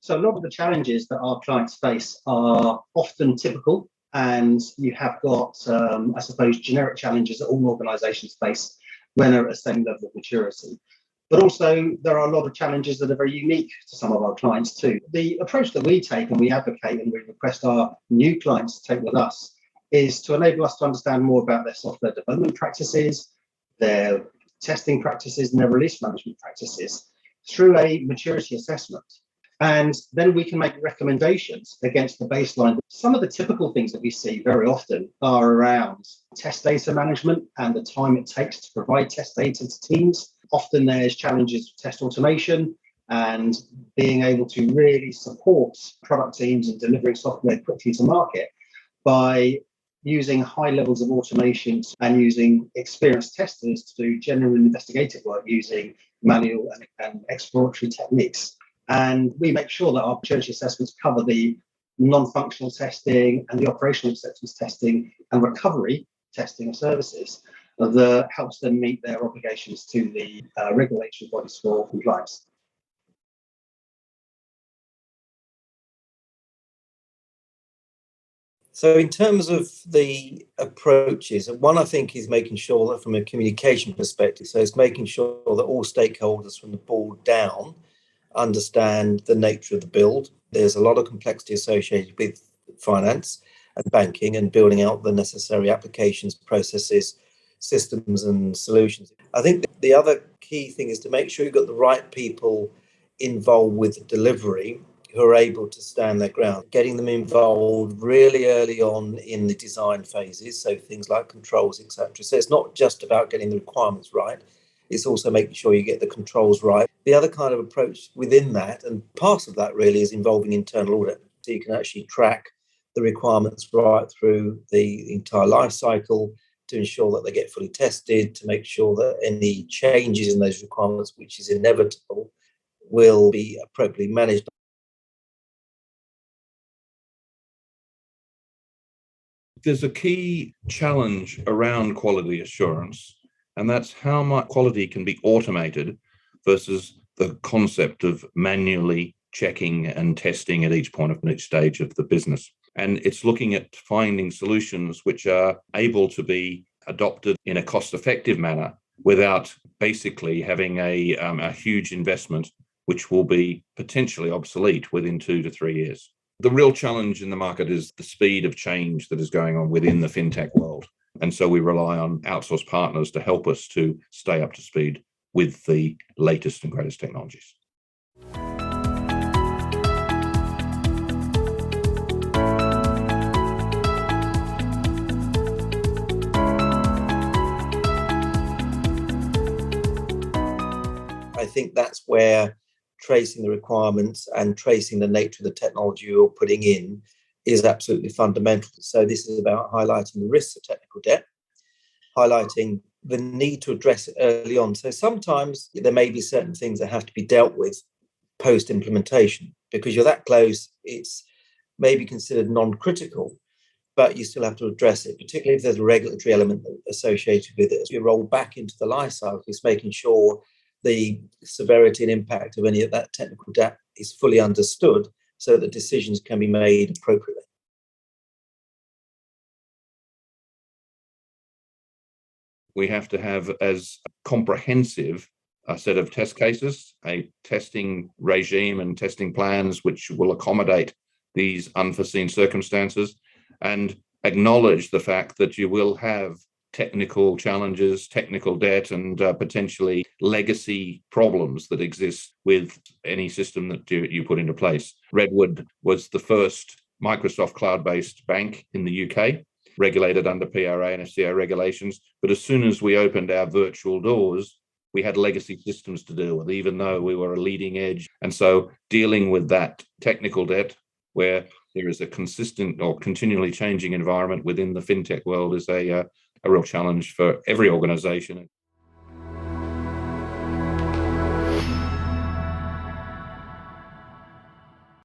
So a lot of the challenges that our clients face are often typical, and you have got, I suppose, generic challenges that all organisations face when they're at the same level of maturity. But also, there are a lot of challenges that are very unique to some of our clients too. The approach that we take and we advocate and we request our new clients to take with us is to enable us to understand more about their software development practices, their testing practices, and their release management practices through a maturity assessment. And then we can make recommendations against the baseline. Some of the typical things that we see very often are around test data management and the time it takes to provide test data to teams. Often there's challenges with test automation and being able to really support product teams in delivering software quickly to market by using high levels of automation and using experienced testers to do genuine investigative work using manual and exploratory techniques. And we make sure that our maturity assessments cover the non-functional testing and the operational acceptance testing and recovery testing of services that helps them meet their obligations to the regulatory bodies for compliance. So in terms of the approaches, one I think is making sure that from a communication perspective, so it's making sure that all stakeholders from the board down understand the nature of the build. There's a lot of complexity associated with finance and banking and building out the necessary applications, processes, systems and solutions. I think the other key thing is to make sure you've got the right people involved with the delivery who are able to stand their ground, getting them involved really early on in the design phases, so things like controls, etc. So it's not just about getting the requirements right, it's also making sure you get the controls right. The other kind of approach within that, and part of that really, is involving internal audit. So you can actually track the requirements right through the entire life cycle to ensure that they get fully tested, to make sure that any changes in those requirements, which is inevitable, will be appropriately managed. There's a key challenge around quality assurance, and that's how much quality can be automated versus the concept of manually checking and testing at each point of each stage of the business. And it's looking at finding solutions which are able to be adopted in a cost-effective manner without basically having a huge investment which will be potentially obsolete within 2 to 3 years. The real challenge in the market is the speed of change that is going on within the fintech world. And so we rely on outsourced partners to help us to stay up to speed with the latest and greatest technologies. I think that's where tracing the requirements and tracing the nature of the technology you're putting in is absolutely fundamental. So this is about highlighting the risks of technical debt, highlighting the need to address it early on. So sometimes there may be certain things that have to be dealt with post-implementation. Because you're that close, it's maybe considered non-critical, but you still have to address it, particularly if there's a regulatory element associated with it. As you roll back into the life cycle, it's making sure the severity and impact of any of that technical debt is fully understood so that decisions can be made appropriately. We have to have as comprehensive a set of test cases, a testing regime and testing plans which will accommodate these unforeseen circumstances, and acknowledge the fact that you will have technical challenges, technical debt, and potentially legacy problems that exist with any system that you put into place. Redwood was the first Microsoft cloud-based bank in the UK, regulated under PRA and FCA regulations. But as soon as we opened our virtual doors, we had legacy systems to deal with, even though we were a leading edge. And so dealing with that technical debt, where there is a consistent or continually changing environment within the fintech world, is a real challenge for every organization.